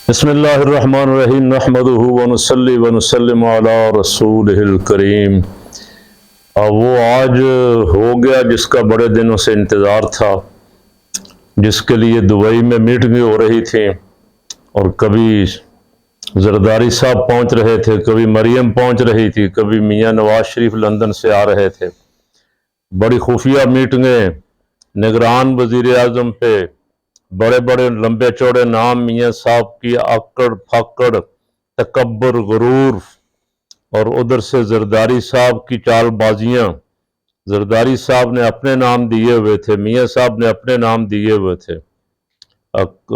بسم اللہ الرحمن الرحیم نحمدہ ونصلی ونسلم علی رسولہ الکریم۔ وہ آج ہو گیا جس کا بڑے دنوں سے انتظار تھا، جس کے لیے دبئی میں میٹنگیں ہو رہی تھیں اور کبھی زرداری صاحب پہنچ رہے تھے، کبھی مریم پہنچ رہی تھی، کبھی میاں نواز شریف لندن سے آ رہے تھے۔ بڑی خفیہ میٹنگیں، نگران وزیر اعظم پہ بڑے بڑے لمبے چوڑے نام، میاں صاحب کی آکڑ پھاکڑ، تکبر، غرور، اور ادھر سے زرداری صاحب کی چال بازیاں۔ زرداری صاحب نے اپنے نام دیے ہوئے تھے، میاں صاحب نے اپنے نام دیے ہوئے تھے۔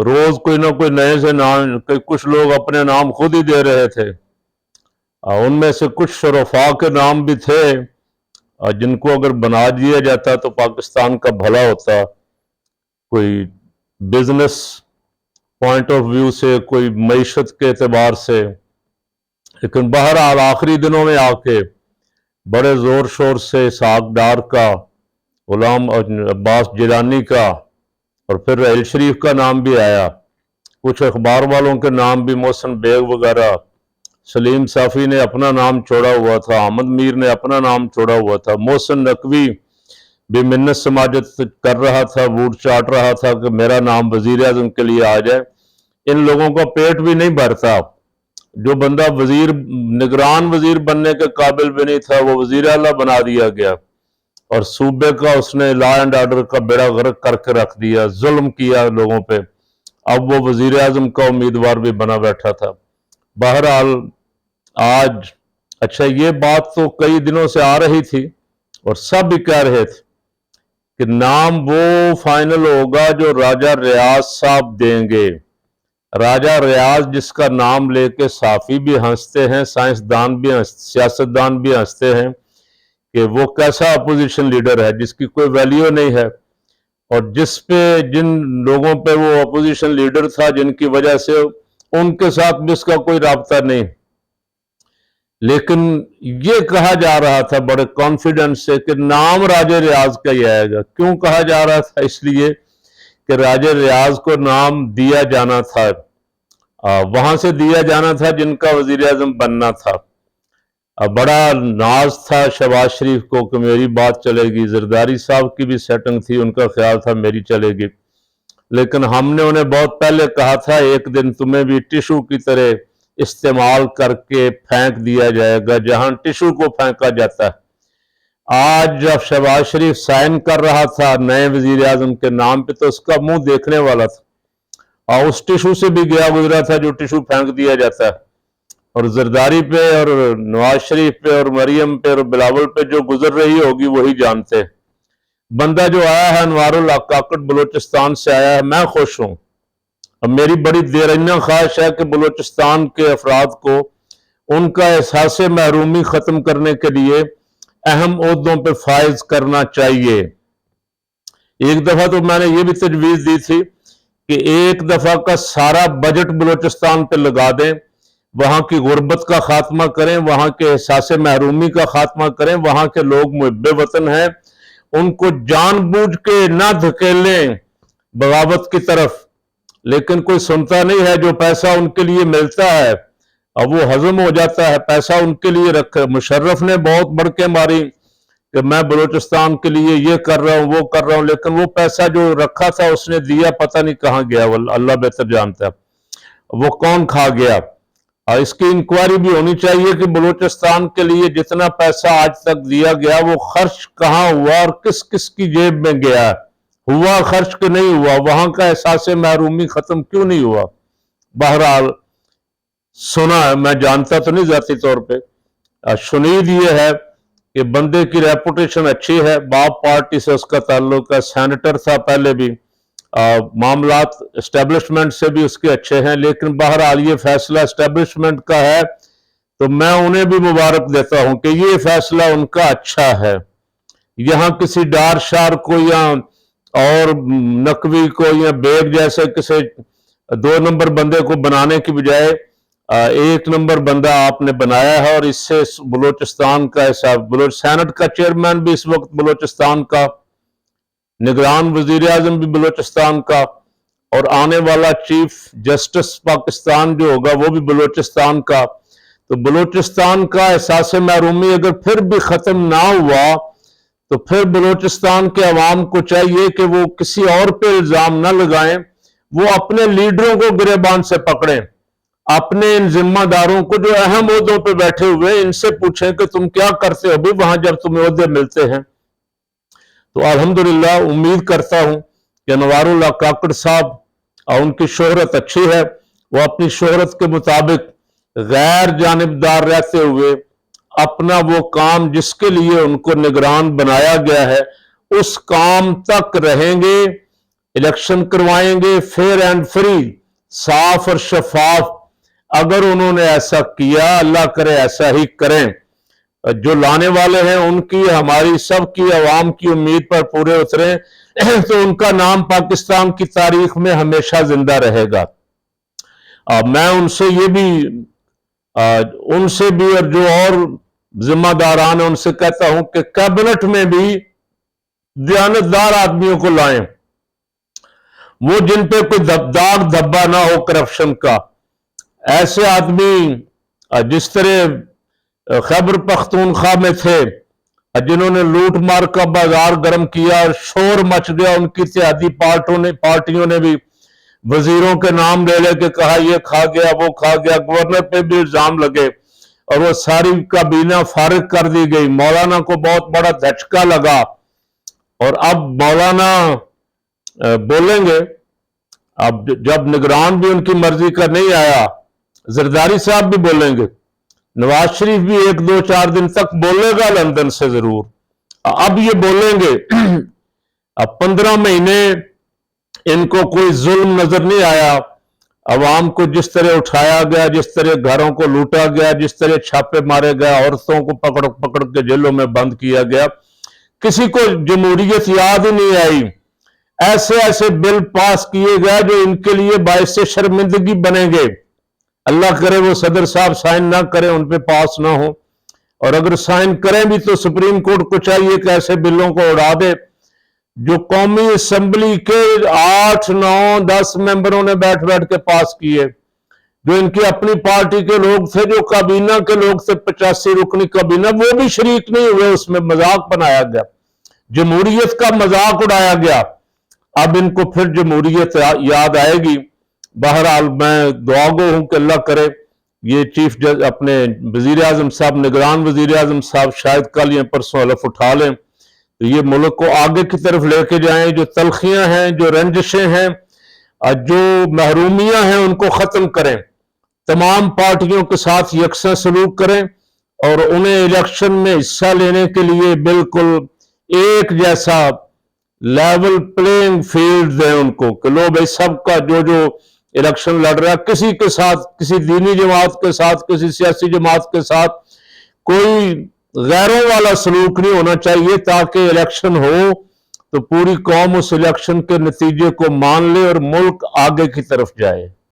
روز کوئی نہ کوئی نئے سے نام، کچھ لوگ اپنے نام خود ہی دے رہے تھے۔ ان میں سے کچھ شرفاء کے نام بھی تھے جن کو اگر بنا دیا جاتا تو پاکستان کا بھلا ہوتا، کوئی بزنس پوائنٹ آف ویو سے، کوئی معیشت کے اعتبار سے۔ لیکن بہرحال آخری دنوں میں آ کے بڑے زور شور سے اسحاق ڈار کا، غلام عباس جیلانی کا، اور پھر رحیل شریف کا نام بھی آیا۔ کچھ اخبار والوں کے نام بھی، محسن بیگ وغیرہ، سلیم صافی نے اپنا نام چھوڑا ہوا تھا، احمد میر نے اپنا نام چھوڑا ہوا تھا، محسن نقوی بھی منت سماجت کر رہا تھا، ووٹ چاٹ رہا تھا کہ میرا نام وزیر اعظم کے لیے آ جائے۔ ان لوگوں کا پیٹ بھی نہیں بھرتا۔ جو بندہ نگران وزیر بننے کے قابل بھی نہیں تھا، وہ وزیر اعلیٰ بنا دیا گیا اور صوبے کا اس نے لا اینڈ آرڈر کا بیڑا غرق کر کے رکھ دیا، ظلم کیا لوگوں پہ۔ اب وہ وزیر اعظم کا امیدوار بھی بنا بیٹھا تھا۔ بہرحال آج، اچھا یہ بات تو کئی دنوں سے آ رہی تھی اور سب بھی کہہ رہے تھے کہ نام وہ فائنل ہوگا جو راجہ ریاض صاحب دیں گے۔ راجہ ریاض جس کا نام لے کے صحافی بھی ہنستے ہیں، سائنسدان بھی سیاستدان بھی ہنستے ہیں کہ وہ کیسا اپوزیشن لیڈر ہے جس کی کوئی ویلیو نہیں ہے، اور جن لوگوں پہ وہ اپوزیشن لیڈر تھا جن کی وجہ سے ان کے ساتھ بھی اس کا کوئی رابطہ نہیں۔ لیکن یہ کہا جا رہا تھا بڑے کانفیڈنس سے کہ نام راجہ ریاض کا ہی آئے گا۔ کیوں کہا جا رہا تھا؟ اس لیے کہ راجہ ریاض کو نام دیا جانا تھا، وہاں سے دیا جانا تھا جن کا وزیر اعظم بننا تھا۔ بڑا ناز تھا شہباز شریف کو کہ میری بات چلے گی، زرداری صاحب کی بھی سیٹنگ تھی، ان کا خیال تھا میری چلے گی، لیکن ہم نے انہیں بہت پہلے کہا تھا ایک دن تمہیں بھی ٹیشو کی طرح استعمال کر کے پھینک دیا جائے گا جہاں ٹیشو کو پھینکا جاتا ہے۔ آج جب شہباز شریف سائن کر رہا تھا نئے وزیر اعظم کے نام پہ تو اس کا منہ دیکھنے والا تھا، اور اس ٹیشو سے بھی گیا گزرا تھا جو ٹیشو پھینک دیا جاتا ہے۔ اور زرداری پہ اور نواز شریف پہ اور مریم پہ اور بلاول پہ جو گزر رہی ہوگی وہی جانتے۔ بندہ جو آیا ہے انوار الحق کاکڑ بلوچستان سے آیا ہے، میں خوش ہوں۔ اب میری بڑی دیرینہ خواہش ہے کہ بلوچستان کے افراد کو ان کا احساس محرومی ختم کرنے کے لیے اہم عہدوں پہ فائز کرنا چاہیے۔ ایک دفعہ تو میں نے یہ بھی تجویز دی تھی کہ ایک دفعہ کا سارا بجٹ بلوچستان پہ لگا دیں، وہاں کی غربت کا خاتمہ کریں، وہاں کے احساس محرومی کا خاتمہ کریں، وہاں کے لوگ محب وطن ہیں، ان کو جان بوجھ کے نہ دھکیلیں بغاوت کی طرف۔ لیکن کوئی سنتا نہیں ہے، جو پیسہ ان کے لیے ملتا ہے اب وہ ہضم ہو جاتا ہے، پیسہ ان کے لیے رکھے۔ مشرف نے بہت بڑھ کے ماری کہ میں بلوچستان کے لیے یہ کر رہا ہوں وہ کر رہا ہوں، لیکن وہ پیسہ جو رکھا تھا اس نے دیا پتہ نہیں کہاں گیا، اللہ بہتر جانتا ہے وہ کون کھا گیا۔ اور اس کی انکوائری بھی ہونی چاہیے کہ بلوچستان کے لیے جتنا پیسہ آج تک دیا گیا وہ خرچ کہاں ہوا اور کس کس کی جیب میں گیا، ہوا خرچ کہ نہیں ہوا، وہاں کا احساس محرومی ختم کیوں نہیں ہوا۔ بہرحال سنا ہے، میں جانتا تو نہیں ذاتی طور پہ، شنید یہ ہے کہ بندے کی ریپوٹیشن اچھی ہے، باپ پارٹی سے اس کا تعلق ہے، سینیٹر تھا پہلے بھی، معاملات اسٹیبلشمنٹ سے بھی اس کے اچھے ہیں، لیکن بہرحال یہ فیصلہ اسٹیبلشمنٹ کا ہے تو میں انہیں بھی مبارک دیتا ہوں کہ یہ فیصلہ ان کا اچھا ہے۔ یہاں کسی ڈار شار کو یا اور نقوی کو یا بیگ جیسے کسی 2 نمبر بندے کو بنانے کی بجائے 1 نمبر بندہ آپ نے بنایا ہے، اور اس سے بلوچستان کا ایسا سینٹ کا چیئرمین بھی اس وقت بلوچستان کا، نگران وزیر اعظم بھی بلوچستان کا، اور آنے والا چیف جسٹس پاکستان جو ہوگا وہ بھی بلوچستان کا، تو بلوچستان کا احساس محرومی اگر پھر بھی ختم نہ ہوا تو پھر بلوچستان کے عوام کو چاہیے کہ وہ کسی اور پہ الزام نہ لگائیں، وہ اپنے لیڈروں کو گریبان سے پکڑیں، اپنے ان ذمہ داروں کو جو اہم عہدوں پہ بیٹھے ہوئے ان سے پوچھیں کہ تم کیا کرتے ہو بھی وہاں جب تمہیں عہدے ملتے ہیں۔ تو الحمدللہ امید کرتا ہوں کہ انوار اللہ کاکڑ صاحب، اور ان کی شہرت اچھی ہے، وہ اپنی شہرت کے مطابق غیر جانبدار رہتے ہوئے اپنا وہ کام جس کے لیے ان کو نگران بنایا گیا ہے اس کام تک رہیں گے، الیکشن کروائیں گے فیئر اینڈ فری، صاف اور شفاف۔ اگر انہوں نے ایسا کیا، اللہ کرے ایسا ہی کریں، جو لانے والے ہیں ان کی، ہماری سب کی، عوام کی امید پر پورے اتریں تو ان کا نام پاکستان کی تاریخ میں ہمیشہ زندہ رہے گا۔ میں ان سے بھی اور جو اور ذمہ داران ہیں ان سے کہتا ہوں کہ کیبنٹ میں بھی دیانتدار آدمیوں کو لائیں، وہ جن پہ کوئی داغ دھبا نہ ہو کرپشن کا، ایسے آدمی جس طرح خیبر پختونخوا میں تھے جنہوں نے لوٹ مار کا بازار گرم کیا اور شور مچ گیا، ان کی اتحادی پارٹیوں نے بھی وزیروں کے نام لے لے کے کہا یہ کھا گیا وہ کھا گیا، گورنر پہ بھی الزام لگے اور وہ ساری کابینہ فارغ کر دی گئی، مولانا کو بہت بڑا دھچکا لگا، اور اب مولانا بولیں گے، اب جب نگران بھی ان کی مرضی کا نہیں آیا، زرداری صاحب بھی بولیں گے، نواز شریف بھی 1-2-4 دن تک بولے گا لندن سے ضرور، اب یہ بولیں گے۔ اب 15 مہینے ان کو کوئی ظلم نظر نہیں آیا، عوام کو جس طرح اٹھایا گیا، جس طرح گھروں کو لوٹا گیا، جس طرح چھاپے مارے گئے، عورتوں کو پکڑ کے جیلوں میں بند کیا گیا، کسی کو جمہوریت یاد ہی نہیں آئی، ایسے بل پاس کیے گئے جو ان کے لیے باعث شرمندگی بنیں گے، اللہ کرے وہ صدر صاحب سائن نہ کریں، ان پہ پاس نہ ہو، اور اگر سائن کریں بھی تو سپریم کورٹ کو چاہیے کہ ایسے بلوں کو اڑا دے جو قومی اسمبلی کے 8-9-10 ممبروں نے بیٹھ کے پاس کیے، جو ان کی اپنی پارٹی کے لوگ تھے، جو کابینہ کے لوگ تھے، 85 رکنی کابینہ، وہ بھی شریک نہیں ہوئے، اس میں مذاق بنایا گیا، جمہوریت کا مذاق اڑایا گیا۔ اب ان کو پھر جمہوریت یاد آئے گی۔ بہرحال میں دعا گو ہوں کہ اللہ کرے یہ چیف جج اپنے وزیر اعظم صاحب، نگران وزیر اعظم صاحب شاید کل یا پرسوں حلف اٹھا لیں تو یہ ملک کو آگے کی طرف لے کے جائیں، جو تلخیاں ہیں، جو رنجشیں ہیں، جو محرومیاں ہیں ان کو ختم کریں، تمام پارٹیوں کے ساتھ یکساں سلوک کریں اور انہیں الیکشن میں حصہ لینے کے لیے بالکل ایک جیسا لیول پلینگ فیلڈ دیں ان کو، کہ لو بھائی سب کا جو الیکشن لڑ رہا ہے، کسی کے ساتھ، کسی دینی جماعت کے ساتھ، کسی سیاسی جماعت کے ساتھ کوئی غیروں والا سلوک نہیں ہونا چاہیے، تاکہ الیکشن ہو تو پوری قوم اس الیکشن کے نتیجے کو مان لے اور ملک آگے کی طرف جائے۔